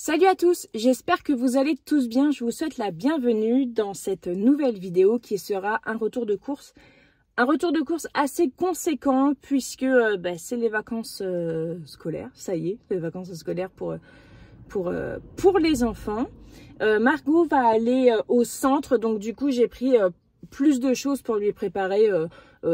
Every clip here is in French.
Salut à tous, j'espère que vous allez tous bien. Je vous souhaite la bienvenue dans cette nouvelle vidéo qui sera un retour de course. Un retour de course assez conséquent puisque c'est les vacances scolaires. Ça y est, les vacances scolaires pour les enfants. Margot va aller au centre, donc du coup j'ai pris plus de choses pour lui préparer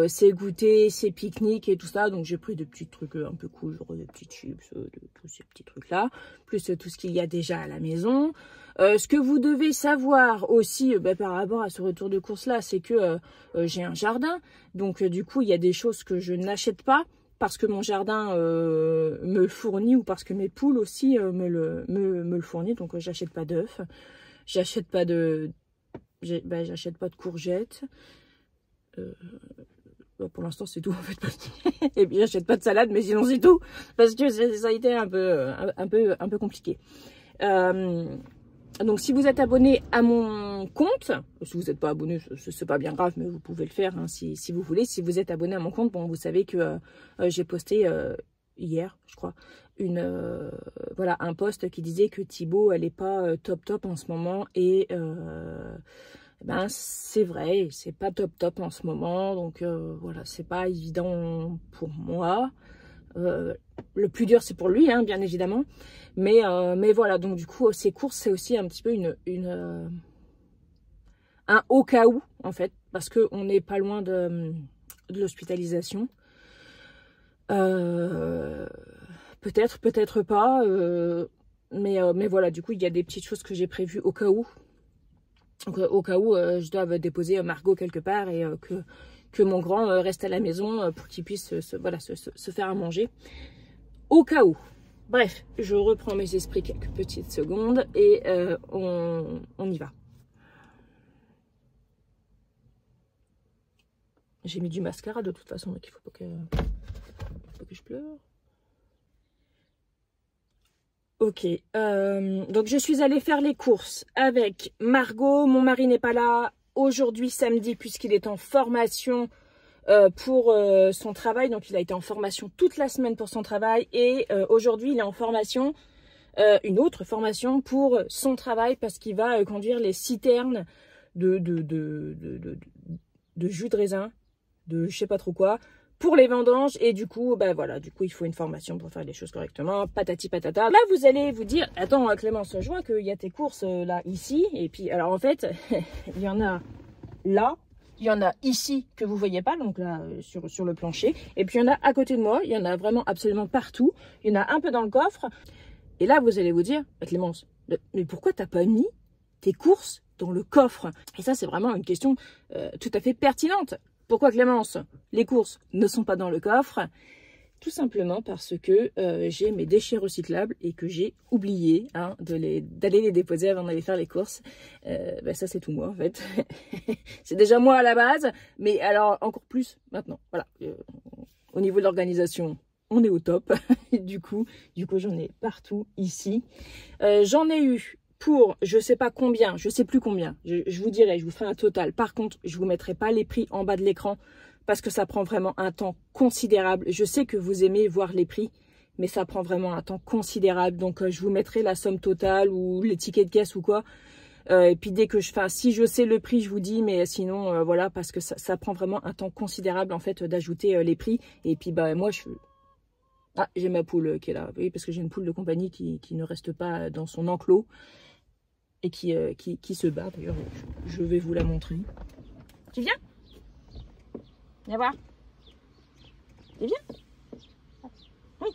ses goûters, ses pique-niques et tout ça. Donc j'ai pris des petits trucs un peu cool, genre des petits chips, tous ces petits trucs là, plus tout ce qu'il y a déjà à la maison. Ce que vous devez savoir aussi par rapport à ce retour de course là, c'est que j'ai un jardin, donc du coup il y a des choses que je n'achète pas parce que mon jardin me le fournit ou parce que mes poules aussi me le fournissent. Donc j'achète pas d'œufs, j'achète pas de courgettes. Pour l'instant c'est tout en fait. Et puis j'achète pas de salade, mais sinon c'est tout parce que ça a été un peu compliqué. Donc si vous êtes abonné à mon compte, si vous n'êtes pas abonné, c'est pas bien grave, mais vous pouvez le faire hein, si vous voulez. Si vous êtes abonné à mon compte, bon, vous savez que j'ai posté hier, je crois, un post qui disait que Thibaut elle est pas top en ce moment et c'est vrai, c'est pas top en ce moment, donc voilà, c'est pas évident pour moi. Le plus dur c'est pour lui hein, bien évidemment, mais voilà, donc du coup ces courses c'est aussi un petit peu un au cas où en fait, parce que on n'est pas loin de l'hospitalisation. Peut-être pas, mais voilà, du coup il y a des petites choses que j'ai prévues au cas où. Donc, au cas où je dois déposer Margot quelque part et que mon grand reste à la maison pour qu'il puisse se faire à manger. Au cas où. Bref, je reprends mes esprits quelques petites secondes et on y va. J'ai mis du mascara de toute façon, donc il faut pas que je pleure. Ok, donc je suis allée faire les courses avec Margot. Mon mari n'est pas là aujourd'hui samedi puisqu'il est en formation pour son travail. Donc il a été en formation toute la semaine pour son travail et aujourd'hui il est en formation, une autre formation pour son travail parce qu'il va conduire les citernes de jus de raisin, de je sais pas trop quoi, pour les vendanges. Et du coup, du coup, il faut une formation pour faire les choses correctement, patati patata. Là, vous allez vous dire, attends Clémence, je vois qu'il y a tes courses là, ici. Et puis, alors en fait, il y en a là, il y en a ici que vous voyez pas, donc là, sur le plancher. Et puis, il y en a à côté de moi, il y en a vraiment absolument partout. Il y en a un peu dans le coffre. Et là, vous allez vous dire, Clémence, mais pourquoi t'as pas mis tes courses dans le coffre? Et ça, c'est vraiment une question tout à fait pertinente. Pourquoi Clémence, les courses ne sont pas dans le coffre? Tout simplement parce que j'ai mes déchets recyclables et que j'ai oublié d'aller les déposer avant d'aller faire les courses. Ça c'est tout moi en fait. C'est déjà moi à la base, mais alors encore plus maintenant. Voilà. Au niveau de l'organisation, on est au top. du coup j'en ai partout ici. J'en ai eu pour je sais pas combien, je sais plus combien, je vous dirai, je vous ferai un total. Par contre, je vous mettrai pas les prix en bas de l'écran parce que ça prend vraiment un temps considérable. Je sais que vous aimez voir les prix, mais ça prend vraiment un temps considérable. Donc je vous mettrai la somme totale ou les tickets de caisse ou quoi. Et puis dès que si je sais le prix, je vous dis, mais sinon voilà, parce que ça prend vraiment un temps considérable en fait d'ajouter les prix. Et puis moi j'ai ma poule qui est là, oui, parce que j'ai une poule de compagnie qui ne reste pas dans son enclos et qui se bat. D'ailleurs, je vais vous la montrer. Tu viens? Viens voir. Tu viens? Oui.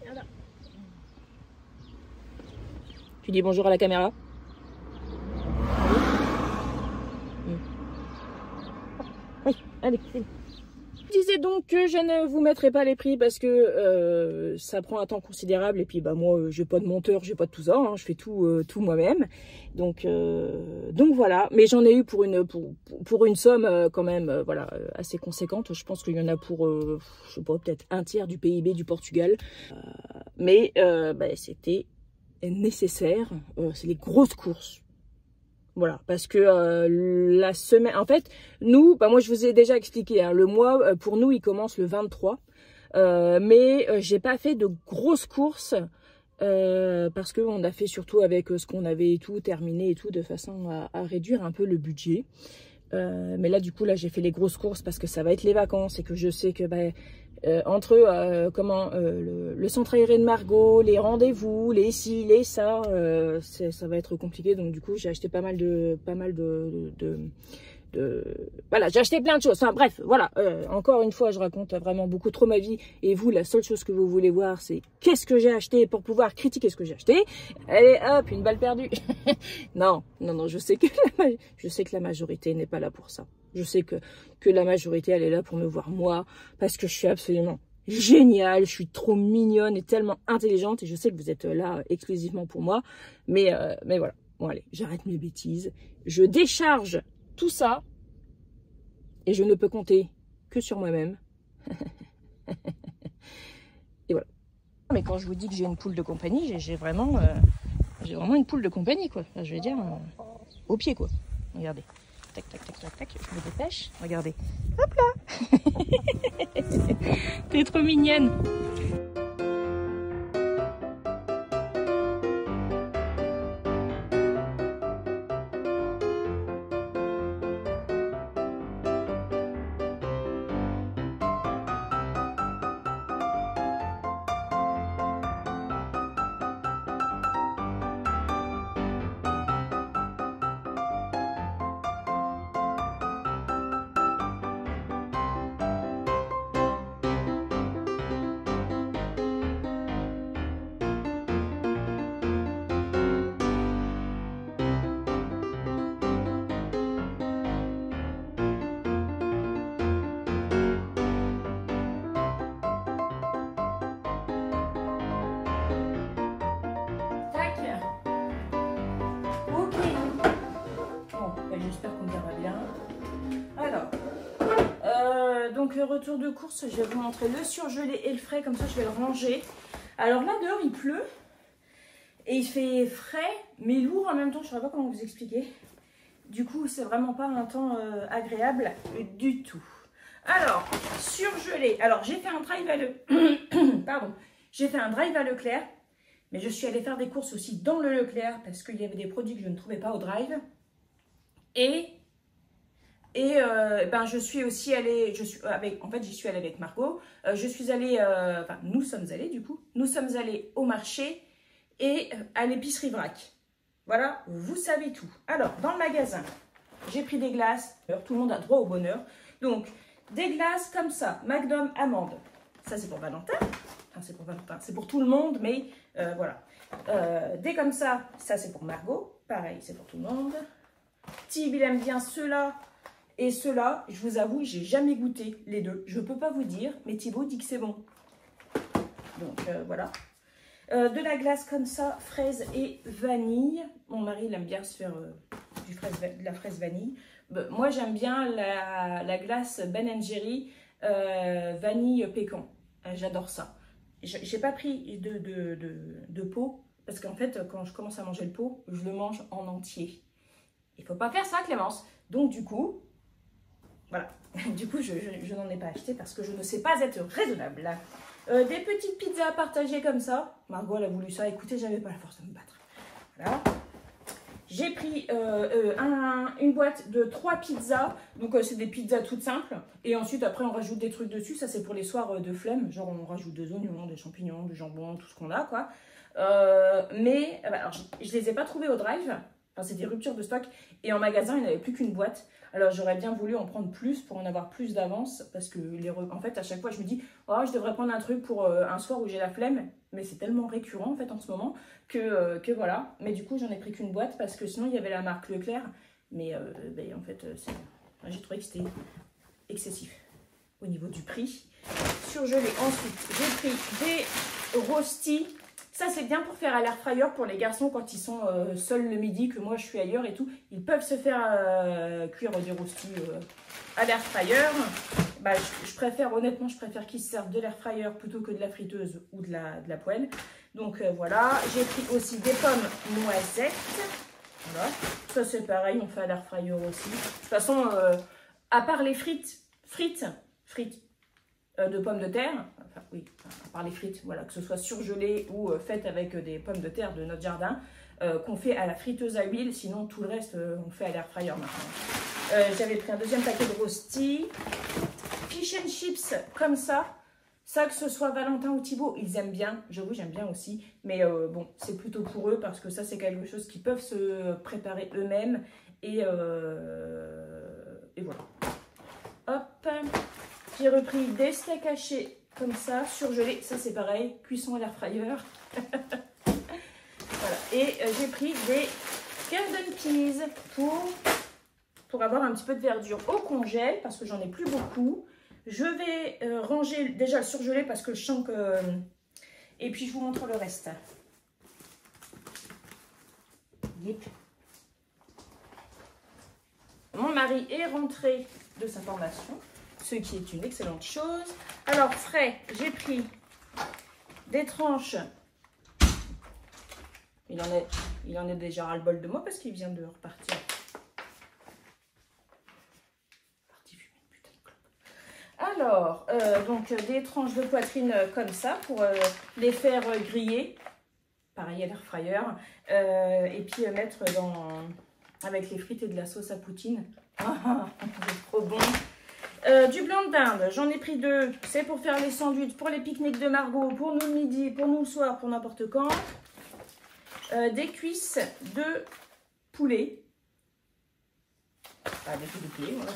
Voilà. Tu dis bonjour à la caméra? Oui, allez. Je disais donc que je ne vous mettrai pas les prix parce que ça prend un temps considérable et puis moi j'ai pas de monteur, j'ai pas de tout ça, hein, je fais tout moi-même. Donc voilà, mais j'en ai eu pour une somme quand même voilà assez conséquente. Je pense qu'il y en a pour je sais pas, peut-être un tiers du PIB du Portugal. Mais c'était nécessaire, c'est les grosses courses. Voilà, parce que la semaine, en fait, nous, moi je vous ai déjà expliqué, hein, le mois pour nous il commence le 23, mais j'ai pas fait de grosses courses parce qu'on a fait surtout avec ce qu'on avait et tout, terminé et tout, de façon à réduire un peu le budget. Mais là, du coup, là, j'ai fait les grosses courses parce que ça va être les vacances et que je sais que entre le centre aéré de Margot, les rendez-vous, les ci, les ça, ça va être compliqué. Donc, du coup, j'ai acheté pas mal de voilà, j'ai acheté plein de choses. Enfin bref, voilà, encore une fois, je raconte vraiment beaucoup trop ma vie. Et vous, la seule chose que vous voulez voir, c'est qu'est-ce que j'ai acheté pour pouvoir critiquer ce que j'ai acheté. Allez, hop, une balle perdue. Non, je sais que la majorité n'est pas là pour ça. Je sais que la majorité, elle est là pour me voir moi, parce que je suis absolument géniale, je suis trop mignonne et tellement intelligente. Et je sais que vous êtes là exclusivement pour moi. Mais voilà, bon allez, j'arrête mes bêtises. Je décharge tout ça, et je ne peux compter que sur moi-même. Et voilà. Mais quand je vous dis que j'ai une poule de compagnie, j'ai vraiment une poule de compagnie, quoi. Enfin, je vais dire, au pied, quoi. Regardez. Tac, tac, tac, tac, tac. Je me dépêche. Regardez. Hop là. T'es trop mignonne. J'espère qu'on verra bien. Alors, donc retour de course, je vais vous montrer le surgelé et le frais, comme ça je vais le ranger. Alors là dehors il pleut et il fait frais mais lourd en même temps, je ne saurais pas comment vous expliquer. Du coup c'est vraiment pas un temps agréable du tout. Alors, surgelé, alors j'ai fait un drive à pardon, j'ai fait un drive à Leclerc, mais je suis allée faire des courses aussi dans le Leclerc parce qu'il y avait des produits que je ne trouvais pas au drive. Et je suis aussi allée, en fait j'y suis allée avec Margot, je suis allée, enfin nous sommes allés du coup, nous sommes allés au marché et à l'épicerie Vrac. Voilà, vous savez tout. Alors dans le magasin, j'ai pris des glaces, tout le monde a droit au bonheur, donc des glaces comme ça, Magnum amande, ça c'est pour Valentin, enfin c'est pour Valentin, c'est pour tout le monde, mais voilà. Des comme ça c'est pour Margot, pareil c'est pour tout le monde. Tib, il aime bien ceux-là et ceux-là. Je vous avoue, j'ai jamais goûté les deux. Je ne peux pas vous dire, mais Thibaut dit que c'est bon. Donc, voilà. De la glace comme ça, fraise et vanille. Mon mari, il aime bien se faire de la fraise vanille. Moi, j'aime bien la glace Ben & Jerry vanille pécan. J'adore ça. J'ai pas pris de pot, parce qu'en fait, quand je commence à manger le pot, je le mange en entier. Il ne faut pas faire ça, Clémence. Donc, du coup, voilà. Du coup, je n'en ai pas acheté parce que je ne sais pas être raisonnable. Des petites pizzas partagées comme ça. Margot, elle a voulu ça. Écoutez, j'avais pas la force de me battre. Voilà. J'ai pris une boîte de 3 pizzas. Donc, c'est des pizzas toutes simples. Et ensuite, après, on rajoute des trucs dessus. Ça, c'est pour les soirs de flemme. Genre, on rajoute des oignons, des champignons, du jambon, tout ce qu'on a, quoi. Alors, je les ai pas trouvés au drive. Enfin, c'est des ruptures de stock. Et en magasin, il n'y avait plus qu'une boîte. Alors, j'aurais bien voulu en prendre plus pour en avoir plus d'avance. Parce que, en fait, à chaque fois, je me dis, oh, je devrais prendre un truc pour un soir où j'ai la flemme. Mais c'est tellement récurrent, en fait, en ce moment, que voilà. Mais du coup, j'en ai pris qu'une boîte parce que sinon, il y avait la marque Leclerc. Mais en fait, j'ai trouvé que c'était excessif au niveau du prix. Surgelé. Ensuite, j'ai pris des rostis. Ça, c'est bien pour faire à l'air fryer pour les garçons quand ils sont seuls le midi, que moi, je suis ailleurs et tout. Ils peuvent se faire cuire des rostis à l'air fryer. Je préfère, honnêtement, qu'ils se servent de l'air fryer plutôt que de la friteuse ou de la poêle. Donc, voilà. J'ai pris aussi des pommes noisettes. Voilà. Ça, c'est pareil, on fait à l'air fryer aussi. De toute façon, à part les frites, de pommes de terre, enfin oui, à part les frites, voilà, que ce soit surgelées ou faites avec des pommes de terre de notre jardin, qu'on fait à la friteuse à huile, sinon tout le reste on fait à l'air fryer maintenant. J'avais pris un deuxième paquet de rosti, fish and chips comme ça, que ce soit Valentin ou Thibaut, ils aiment bien, j'avoue j'aime bien aussi, mais bon, c'est plutôt pour eux parce que ça c'est quelque chose qu'ils peuvent se préparer eux-mêmes et voilà. Hop, j'ai repris des steaks hachés comme ça, surgelés, ça c'est pareil, cuisson à l'air fryer. Voilà, et j'ai pris des garden peas pour avoir un petit peu de verdure au congèle parce que j'en ai plus beaucoup. Je vais ranger déjà le surgelé parce que je sens que... Et puis je vous montre le reste. Yep. Mon mari est rentré de sa formation, ce qui est une excellente chose. Alors frais, j'ai pris des tranches. Il en est déjà ras-le-bol de moi parce qu'il vient de repartir. Alors, donc des tranches de poitrine comme ça pour les faire griller. Pareil à l'air fryer. Et puis mettre avec les frites et de la sauce à poutine. C'est trop bon. Du blanc de dinde, j'en ai pris 2. C'est pour faire les sandwichs, pour les pique-niques de Margot, pour nous le midi, pour nous le soir, pour n'importe quand. Des cuisses de poulet. Des poules de poulet, voilà.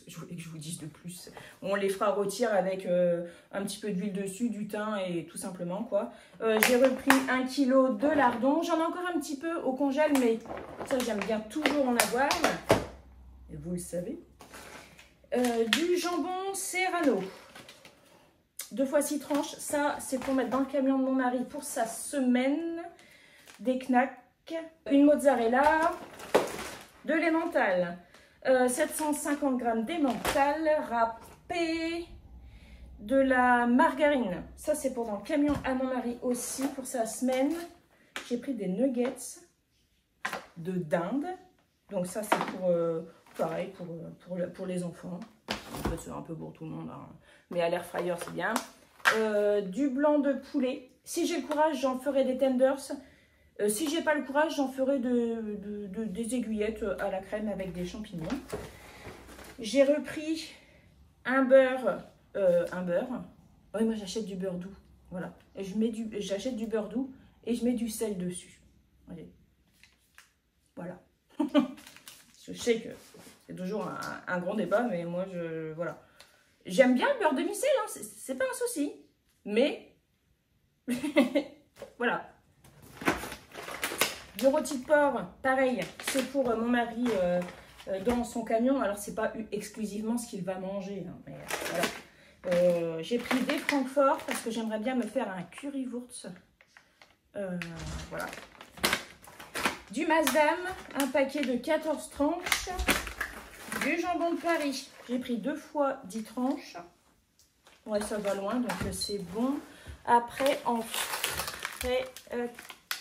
Je voulais que je vous dise de plus. On les fera rôtir avec un petit peu d'huile dessus, du thym et tout simplement quoi. J'ai repris 1 kg de lardons. J'en ai encore un petit peu au congèle, mais ça j'aime bien toujours en avoir. Et vous le savez. Du jambon serrano. 2 fois 6 tranches. Ça c'est pour mettre dans le camion de mon mari pour sa semaine. Des knacks. Une mozzarella. De l'emmental. 750 g d'emmental râpé, de la margarine. Ça, c'est pour dans le camion à mon mari aussi pour sa semaine. J'ai pris des nuggets de dinde. Donc ça, c'est pour, pareil, pour les enfants. En fait, c'est un peu pour tout le monde, hein. Mais à l'air fryer, c'est bien. Du blanc de poulet. Si j'ai le courage, j'en ferai des tenders. Si j'ai pas le courage, j'en ferai des aiguillettes à la crème avec des champignons. J'ai repris un beurre. Oui, moi j'achète du beurre doux. Voilà. J'achète du beurre doux et je mets du sel dessus. Allez. Voilà. Je sais que c'est toujours un grand débat, mais moi voilà. J'aime bien le beurre demi-sel, hein, c'est pas un souci. Mais voilà. Du rôti de porc, pareil, c'est pour mon mari dans son camion. Alors, c'est pas exclusivement ce qu'il va manger, hein, mais voilà. J'ai pris des Francfort parce que j'aimerais bien me faire un currywurst. Voilà. Du Maasdam, un paquet de 14 tranches. Du jambon de Paris, j'ai pris 2 fois 10 tranches. Ouais, ça va loin, donc c'est bon. Après, en frais,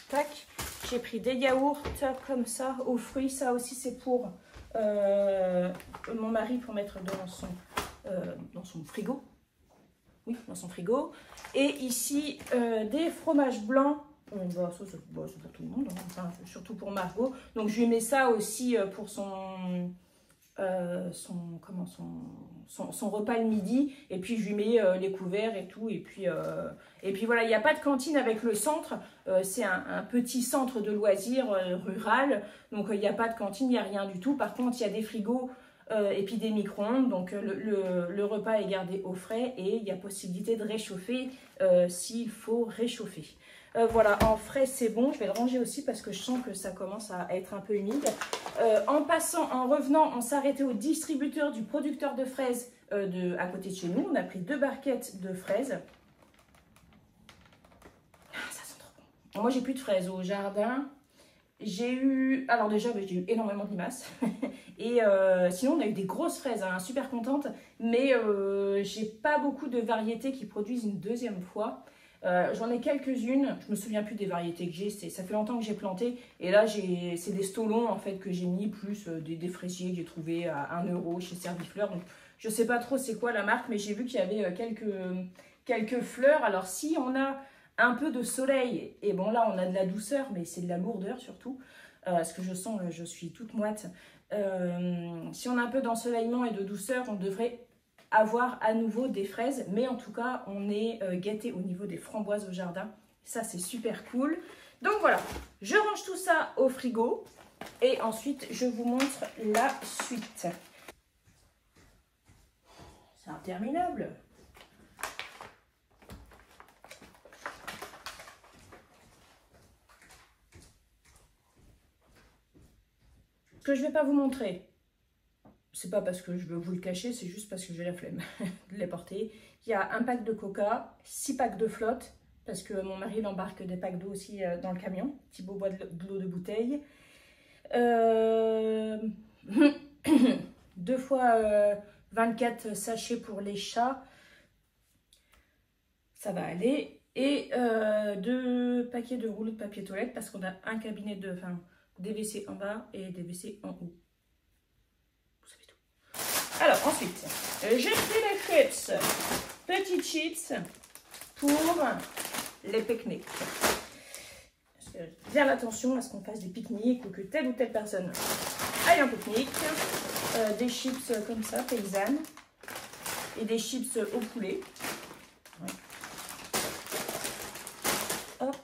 tac. J'ai pris des yaourts comme ça, aux fruits. Ça aussi, c'est pour mon mari, pour mettre dans son frigo. Oui, dans son frigo. Et ici, des fromages blancs. Ça, c'est pour tout le monde, hein. Enfin, surtout pour Margot. Donc, je lui mets ça aussi pour son repas le midi, et puis je lui mets les couverts et tout, et puis voilà, il n'y a pas de cantine avec le centre, c'est un petit centre de loisirs rural, donc il n'y a pas de cantine, il n'y a rien du tout. Par contre, il y a des frigos et puis des micro-ondes, donc le repas est gardé au frais et il y a possibilité de réchauffer s'il faut réchauffer. Voilà, en frais c'est bon, je vais le ranger aussi parce que je sens que ça commence à être un peu humide. En revenant, on s'est arrêté au distributeur du producteur de fraises à côté de chez nous. On a pris 2 barquettes de fraises. Ah, ça sent trop bon. Moi, j'ai plus de fraises au jardin. Alors déjà, j'ai eu énormément de limaces. Et sinon, on a eu des grosses fraises, hein, super contente. Mais j'ai pas beaucoup de variétés qui produisent une deuxième fois. J'en ai quelques-unes, je me souviens plus des variétés que j'ai, ça fait longtemps que j'ai planté, et là c'est des stolons en fait que j'ai mis, plus des fraisiers que j'ai trouvé à 1 € chez Servifleur, donc Je sais pas trop c'est quoi la marque, mais j'ai vu qu'il y avait quelques fleurs. Alors si on a un peu de soleil, et bon là on a de la douceur, mais c'est de la lourdeur surtout, parce que je sens, je suis toute moite. Si on a un peu d'ensoleillement et de douceur, on devrait avoir à nouveau des fraises, mais en tout cas on est gâté au niveau des framboises au jardin. Ça c'est super cool. Donc voilà, je range tout ça au frigo et ensuite je vous montre la suite. C'est interminable. Ce que je ne vais pas vous montrer, c'est pas parce que je veux vous le cacher, c'est juste parce que j'ai la flemme de les porter. Il y a un pack de coca, 6 packs de flotte, parce que mon mari il embarque des packs d'eau aussi dans le camion. Thibaut boit de l'eau de bouteille. 2 fois 24 sachets pour les chats. Ça va aller. Et 2 paquets de rouleaux de papier toilette, parce qu'on a un cabinet des WC en bas et des WC en haut. Vous savez tout. Alors ensuite, j'ai pris les chips. Petites chips pour les pique-niques. Faire attention à ce qu'on fasse des pique-niques ou que telle ou telle personne aille en pique-nique. Des chips comme ça, paysannes. Et des chips au poulet. Ouais. Hop.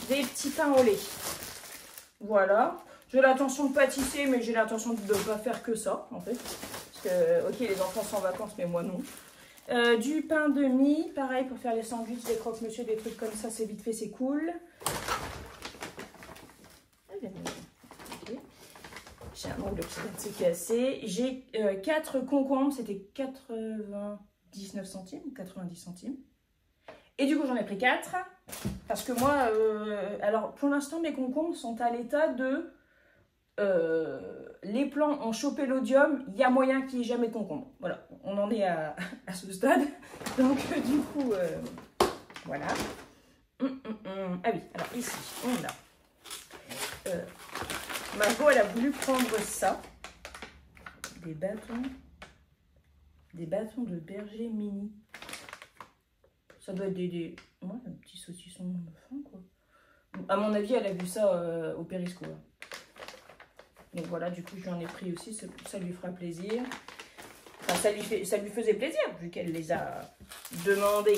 Des petits pains au lait. Voilà. J'ai l'intention de pâtisser, mais j'ai l'intention de ne pas faire que ça, en fait. Parce que, ok, les enfants sont en vacances, mais moi non. Du pain de mie, pareil pour faire les sandwichs, des croque-monsieur, des trucs comme ça, c'est vite fait, c'est cool. Okay. J'ai un ongle qui s'est cassé. J'ai 4 concombres, c'était 99 centimes ou 90 centimes. Et du coup, j'en ai pris 4. Parce que moi, alors pour l'instant, mes concombres sont à l'état de... les plants ont chopé l'odium, il y a moyen qu'il n'y ait jamais de concombre. Voilà, on en est à ce stade. Donc du coup, voilà. Ah oui, alors ici, on a... Margot, elle a voulu prendre ça. Des bâtons de berger mini. Ça doit être des ouais, un petit saucisson de fin, quoi. À mon avis, elle a vu ça au Périsco. Donc voilà, du coup, je lui en ai pris aussi, ça lui fera plaisir. Enfin, ça lui faisait plaisir, vu qu'elle les a demandés.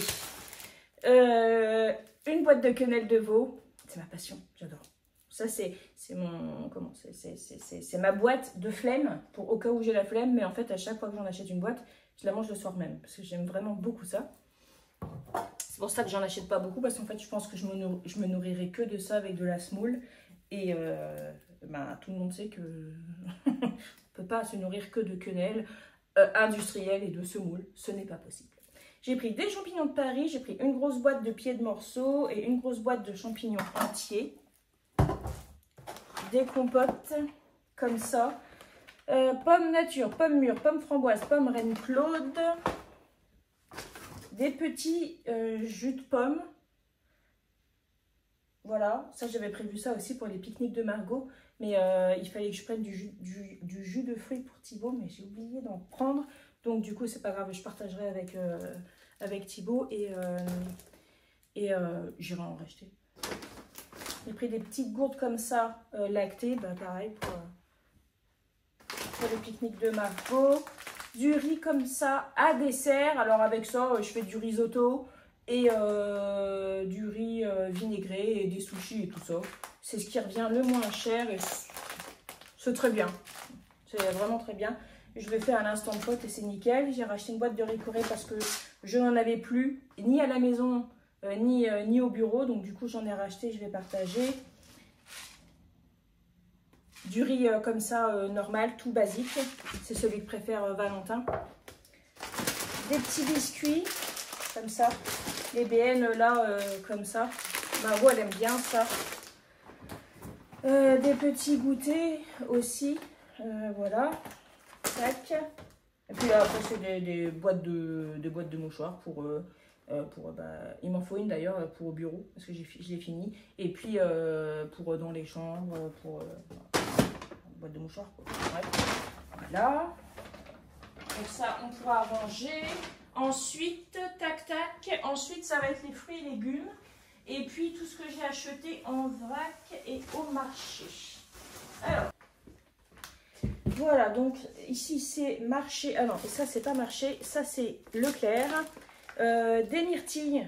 Une boîte de quenelle de veau, c'est ma passion, j'adore. Ça, c'est mon... Comment c'est ma boîte de flemme, pour au cas où j'ai la flemme. Mais en fait, à chaque fois que j'en achète une boîte, je la mange le soir même. Parce que j'aime vraiment beaucoup ça. C'est pour ça que j'en achète pas beaucoup. Parce qu'en fait, je pense que je me nourrirai que de ça avec de la semoule. Et ben, tout le monde sait que on ne peut pas se nourrir que de quenelle industrielle et de semoule. Ce n'est pas possible. J'ai pris des champignons de Paris. J'ai pris une grosse boîte de pieds de morceaux et une grosse boîte de champignons entiers. Des compotes comme ça. Pommes nature, pommes mûres, pommes framboises, pommes reine Claude. Des petits jus de pommes. Voilà, ça j'avais prévu ça aussi pour les pique-niques de Margot. Mais il fallait que je prenne du jus de fruits pour Thibaut, mais j'ai oublié d'en prendre. Donc du coup, c'est pas grave, je partagerai avec Thibaut et j'irai en racheter. J'ai pris des petites gourdes comme ça, lactées, bah pareil pour le pique-nique de Margot. Du riz comme ça à dessert. Alors avec ça, je fais du risotto et du riz vinaigré et des sushis et tout ça. C'est ce qui revient le moins cher et c'est très bien. C'est vraiment très bien. Je le fais à l'instant pote et c'est nickel. J'ai racheté une boîte de riz Corée parce que je n'en avais plus ni à la maison ni au bureau. Donc du coup, j'en ai racheté, je vais partager. Du riz comme ça, normal, tout basique. C'est celui que préfère Valentin. Des petits biscuits, comme ça. Les BN, là, comme ça. Margot, elle aime bien ça. Des petits goûters aussi. Voilà. Tac. Et puis après, c'est des boîtes de mouchoirs pour... il m'en faut une d'ailleurs pour au bureau, parce que je l'ai fini. Et puis, pour dans les chambres, pour... boîte de mouchoirs, quoi. Bref. Voilà. donc ça, on pourra ranger. Ensuite, tac, tac. Ensuite, ça va être les fruits et légumes. Et puis, tout ce que j'ai acheté en vrac et au marché. Alors, voilà, donc ici, c'est marché. Ah non, ça, c'est pas marché. Ça, c'est Leclerc. Des myrtilles.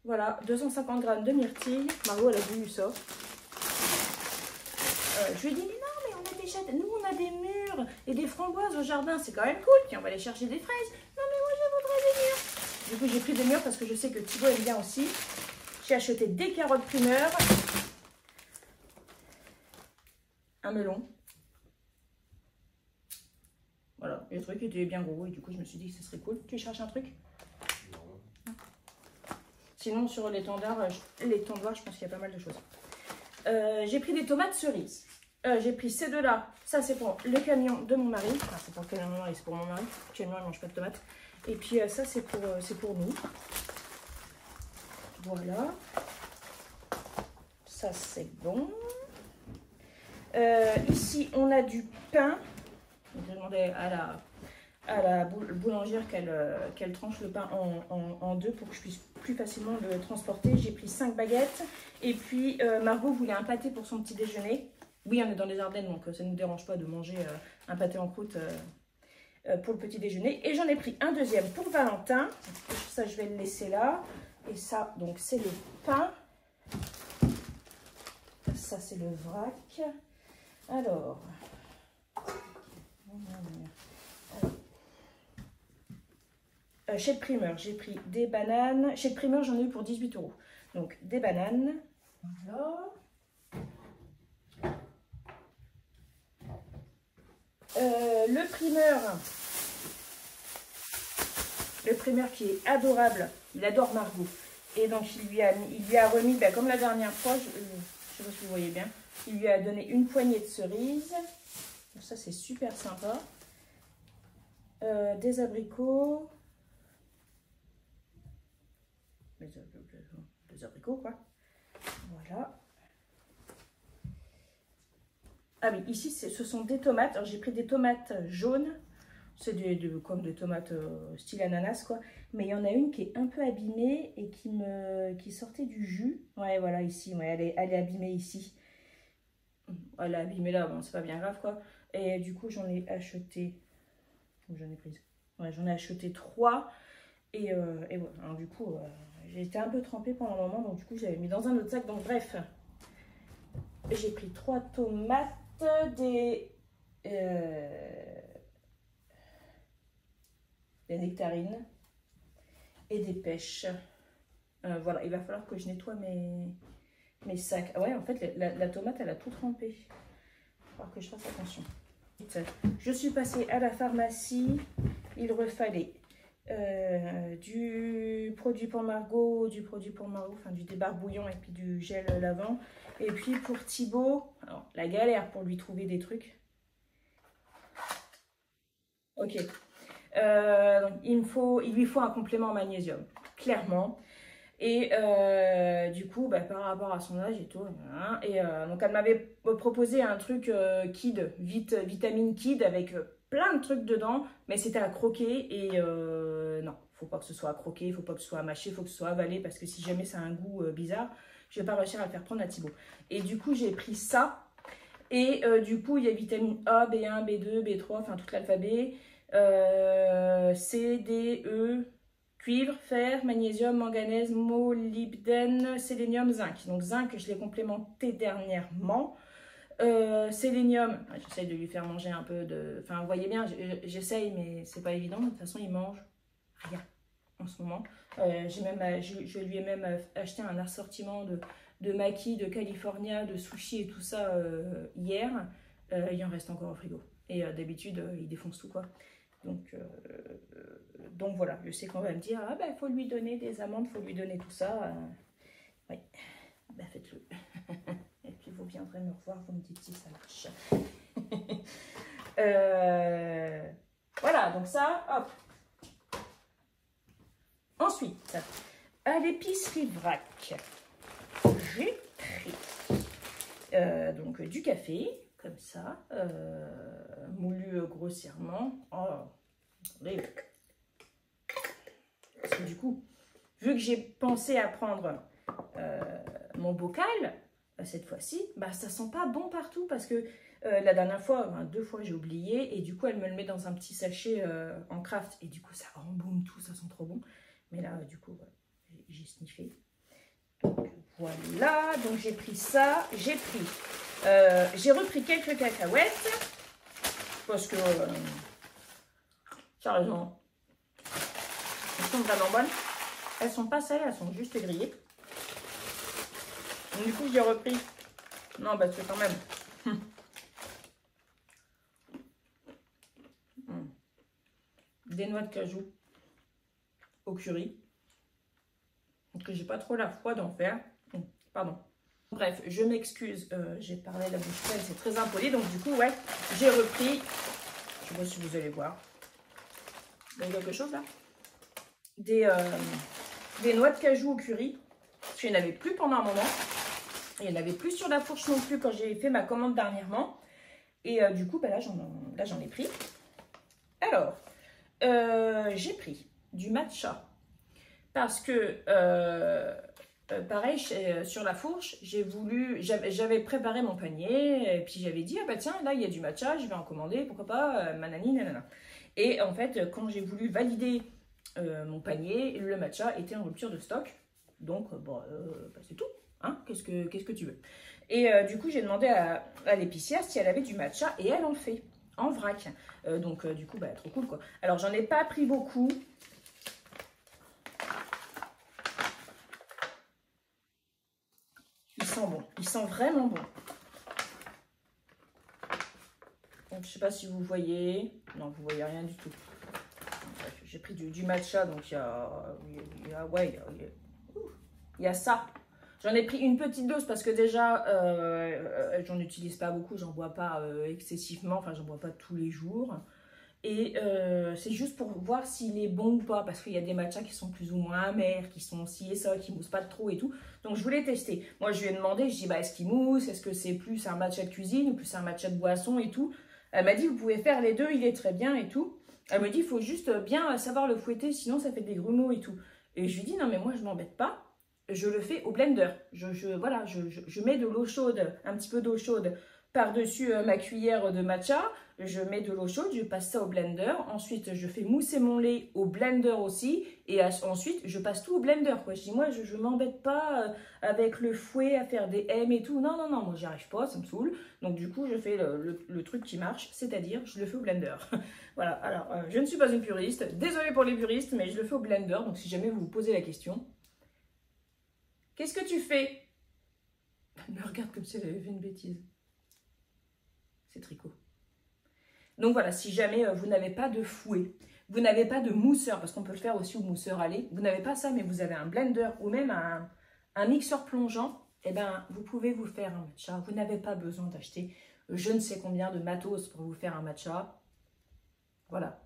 Voilà, 250 grammes de myrtilles. Margot, elle a vu ça. Je lui ai dit, mais non, mais on a déjà, nous, on a des mûres et des framboises au jardin. C'est quand même cool. Puis, on va aller chercher des fraises. Non, mais moi, je voudrais des mûres. Du coup, j'ai pris des mûres parce que je sais que Thibaut aime bien aussi. J'ai acheté des carottes primeurs. Un melon. Voilà, et le truc était bien gros et du coup je me suis dit que ce serait cool. Tu cherches un truc? Non. Sinon sur l'étendard, je pense qu'il y a pas mal de choses. J'ai pris des tomates cerises. J'ai pris ces deux-là. Ça c'est pour le camion de mon mari. Enfin c'est pour le camion de mon mari, c'est pour mon mari. Le camion il mange pas de tomates. Et puis ça c'est pour nous. Voilà. Ça c'est bon. Ici on a du pain. J'ai demandé à la boulangère qu'elle tranche le pain en deux pour que je puisse plus facilement le transporter. J'ai pris 5 baguettes. Et puis, Margot voulait un pâté pour son petit déjeuner. Oui, on est dans les Ardennes, donc ça ne nous dérange pas de manger un pâté en croûte pour le petit déjeuner. Et j'en ai pris un deuxième pour Valentin. Ça, je vais le laisser là. Et ça, donc, c'est le pain. Ça, c'est le vrac. Alors... chez le primeur, j'ai pris des bananes. Chez le primeur, j'en ai eu pour 18 €. Donc, des bananes. Voilà. Le primeur qui est adorable. Il adore Margot. Et donc, il lui a remis, bah, comme la dernière fois, je ne sais pas si vous voyez bien, il lui a donné une poignée de cerises. Donc, ça, c'est super sympa. Des abricots. Des abricots, quoi. Voilà. Ah oui, ici, ce sont des tomates. Alors, j'ai pris des tomates jaunes. C'est comme des tomates style ananas, quoi. Mais il y en a une qui est un peu abîmée et qui sortait du jus. Ouais, voilà, ici. Ouais, elle est abîmée ici. Elle est abîmée là, bon, c'est pas bien grave, quoi. Et du coup, j'en ai acheté... J'en ai prise. Ouais, j'en ai acheté 3. Et voilà. Alors, du coup, j'ai été un peu trempée pendant un moment. Donc, du coup, j'avais mis dans un autre sac. Donc, bref. J'ai pris 3 tomates, des nectarines et des pêches. Voilà, il va falloir que je nettoie mes sacs. Ah ouais, en fait, la tomate, elle a tout trempé. Il va falloir que je fasse attention. Je suis passée à la pharmacie. Il refallait du produit pour Margot, enfin du débarbouillant et puis du gel lavant. Et puis pour Thibaut, alors la galère pour lui trouver des trucs. Ok. Donc il lui faut un complément en magnésium, clairement. Et du coup, bah, par rapport à son âge et tout, hein, et donc elle m'avait proposé un truc Kid, vitamine Kid avec plein de trucs dedans, mais c'était à croquer et non, faut pas que ce soit à croquer, faut pas que ce soit à mâcher, faut que ce soit avalé parce que si jamais ça a un goût bizarre, je vais pas réussir à le faire prendre à Thibaut. Et du coup, j'ai pris ça et du coup, il y a vitamine A, B1, B2, B3, enfin tout l'alphabet, C, D, E, cuivre, fer, magnésium, manganèse, molybdène, sélénium, zinc. Donc zinc, je l'ai complémenté dernièrement. Sélénium, j'essaye de lui faire manger un peu de... Enfin, vous voyez bien, j'essaye, mais c'est pas évident. De toute façon, il mange rien en ce moment. Je lui ai même acheté un assortiment de maquis, de California, de sushi et tout ça hier. Il en reste encore au frigo. Et d'habitude, il défonce tout, quoi. Donc voilà, je sais qu'on va me dire, ah ben, faut lui donner des amandes, faut lui donner tout ça. Oui, ben faites-le. Et puis vous viendrez me revoir, vous me dites si ça marche. Voilà, donc ça, hop. Ensuite, à l'épicerie vrac, j'ai pris donc du café, comme ça, moulu grossièrement. Oh, Attendez. Parce que du coup, vu que j'ai pensé à prendre mon bocal, cette fois-ci, bah, ça sent pas bon partout parce que la dernière fois, ben, 2 fois, j'ai oublié et du coup, elle me le met dans un petit sachet en craft et du coup, ça embaume tout, ça sent trop bon. Mais là, du coup, voilà, j'ai sniffé. Donc, voilà, donc j'ai pris ça, j'ai repris quelques cacahuètes parce que sérieusement, elles sont vraiment bonnes. Elles sont pas salées, elles sont juste grillées. Donc, du coup, j'ai repris. Non, parce que quand même. Des noix de cajou au curry. Donc, j'ai pas trop la foi d'en faire. Pardon. Bref, je m'excuse. J'ai parlé la bouche pleine, c'est très impoli. Donc, du coup, ouais, j'ai repris. Je sais pas si vous allez voir. Vous avez quelque chose là? Des noix de cajou au curry. Parce qu'il n'y en avait plus pendant un moment. Il n'y en avait plus sur la fourche non plus quand j'ai fait ma commande dernièrement. Et du coup, bah, là, j'en ai pris. Alors, j'ai pris du matcha. Parce que, pareil, sur la fourche, j'avais préparé mon panier. Et puis, j'avais dit, ah bah tiens, là, il y a du matcha, je vais en commander, pourquoi pas, manani, nanana. Et en fait, quand j'ai voulu valider mon panier, le matcha était en rupture de stock. Donc, bon, bah, c'est tout. Hein, qu'est-ce que tu veux? Et du coup, j'ai demandé à l'épicière si elle avait du matcha et elle en fait, en vrac. Donc, du coup, bah, trop cool, quoi. Alors, j'en ai pas pris beaucoup. Il sent bon. Il sent vraiment bon. Donc, je sais pas si vous voyez. Non, vous voyez rien du tout. J'ai pris du matcha, donc il y a ça. J'en ai pris une petite dose parce que déjà, j'en utilise pas beaucoup, j'en bois pas excessivement, enfin j'en bois pas tous les jours. Et c'est juste pour voir s'il est bon ou pas, parce qu'il y a des matchas qui sont plus ou moins amers, qui sont ci et ça, qui moussent pas trop et tout. Donc je voulais tester. Moi je lui ai demandé, je dis bah est-ce qu'il mousse, est-ce que c'est plus un matcha de cuisine ou plus un matcha de boisson et tout. Elle m'a dit vous pouvez faire les deux, il est très bien et tout. Elle me dit il faut juste bien savoir le fouetter, sinon ça fait des grumeaux et tout. Et je lui dis non mais moi je m'embête pas. Je le fais au blender. Voilà, je mets de l'eau chaude, un petit peu d'eau chaude par-dessus ma cuillère de matcha. Je mets de l'eau chaude, je passe ça au blender. Ensuite, je fais mousser mon lait au blender aussi. Et ensuite, je passe tout au blender, quoi. Je dis, moi, je m'embête pas avec le fouet à faire des M et tout. Non, non, non, moi, j'y arrive pas, ça me saoule. Donc, du coup, je fais le truc qui marche, c'est-à-dire, je le fais au blender. Voilà, alors, je ne suis pas une puriste. Désolée pour les puristes, mais je le fais au blender. Donc, si jamais vous vous posez la question... Qu'est-ce que tu fais? Elle me regarde comme si elle avait fait une bêtise. C'est tricot. Donc voilà, si jamais vous n'avez pas de fouet, vous n'avez pas de mousseur, parce qu'on peut le faire aussi au mousseur à lait, vous n'avez pas ça, mais vous avez un blender ou même un mixeur plongeant, eh bien, vous pouvez vous faire un matcha. Vous n'avez pas besoin d'acheter je ne sais combien de matos pour vous faire un matcha. Voilà.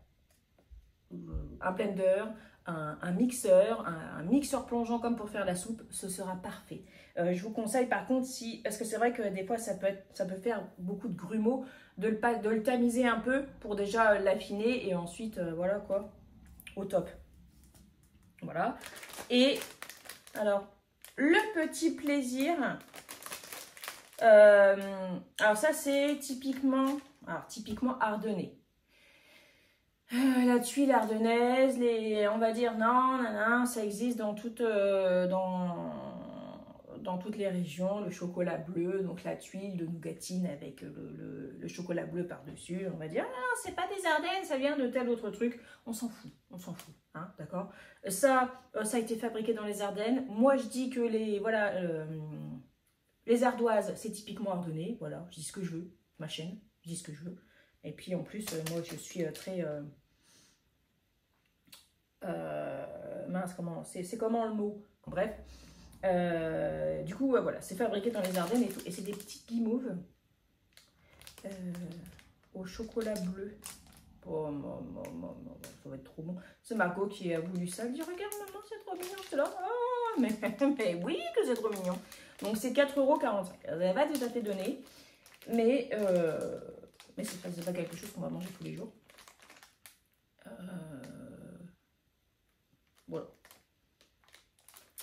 Un blender, un mixeur, un mixeur plongeant comme pour faire la soupe, ce sera parfait. Je vous conseille par contre, parce que c'est vrai que des fois ça peut faire beaucoup de grumeaux, de le tamiser un peu pour déjà l'affiner et ensuite voilà quoi, au top. Voilà. Et alors, le petit plaisir, alors ça c'est typiquement ardennais. La tuile ardennaise, on va dire non, ça existe dans toutes les régions, le chocolat bleu, donc la tuile de nougatine avec le chocolat bleu par-dessus, on va dire non, c'est pas des Ardennes, ça vient de tel autre truc, on s'en fout, hein, d'accord. Ça a été fabriqué dans les Ardennes, moi je dis que les ardoises, c'est typiquement ardennais, voilà, je dis ce que je veux, ma chaîne, je dis ce que je veux. Et puis en plus, moi je suis très... mince, c'est comment le mot? Bref. Du coup, voilà, c'est fabriqué dans les Ardennes et tout. Et c'est des petites guimauves au chocolat bleu. Oh, ça va être trop bon. C'est Margot qui a voulu ça. Elle dit, regarde maman, c'est trop mignon. C'est là. Oh, mais oui que c'est trop mignon. Donc c'est 4,45 €. Elle va tout à fait donner. Mais c'est pas quelque chose qu'on va manger tous les jours. Voilà.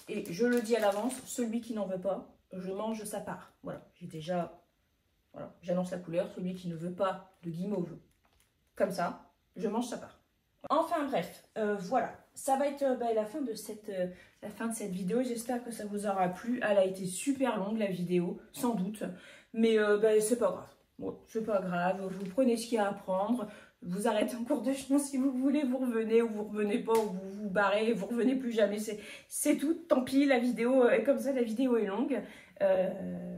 Et je le dis à l'avance, celui qui n'en veut pas, je mange sa part. Voilà, j'ai déjà... Voilà, j'annonce la couleur. Celui qui ne veut pas de guimauve, comme ça, je mange sa part. Enfin bref, voilà. Ça va être la fin de cette vidéo. J'espère que ça vous aura plu. Elle a été super longue, la vidéo, sans doute. Mais c'est pas grave. Bon, c'est pas grave. Vous prenez ce qu'il y a à prendre. Vous arrêtez en cours de chemin si vous voulez. Vous revenez ou vous revenez pas ou vous vous barrez. Vous revenez plus jamais. C'est tout. Tant pis, la vidéo est comme ça. La vidéo est longue.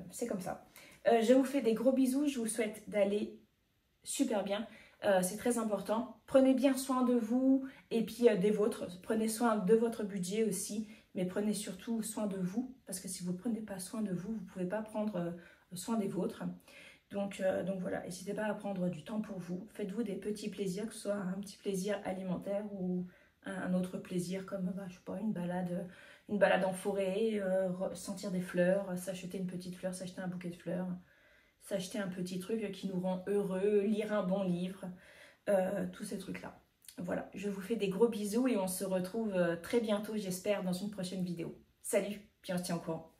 C'est comme ça. Je vous fais des gros bisous. Je vous souhaite d'aller super bien. C'est très important. Prenez bien soin de vous et puis des vôtres. Prenez soin de votre budget aussi, mais prenez surtout soin de vous, parce que si vous ne prenez pas soin de vous, vous ne pouvez pas prendre soin des vôtres. Donc voilà, n'hésitez pas à prendre du temps pour vous. Faites-vous des petits plaisirs, que ce soit un petit plaisir alimentaire ou un autre plaisir comme je sais pas, une balade en forêt, sentir des fleurs, s'acheter une petite fleur, s'acheter un bouquet de fleurs. S'acheter un petit truc qui nous rend heureux, lire un bon livre, tous ces trucs-là. Voilà, je vous fais des gros bisous et on se retrouve très bientôt, j'espère, dans une prochaine vidéo. Salut, puis on se tient au courant.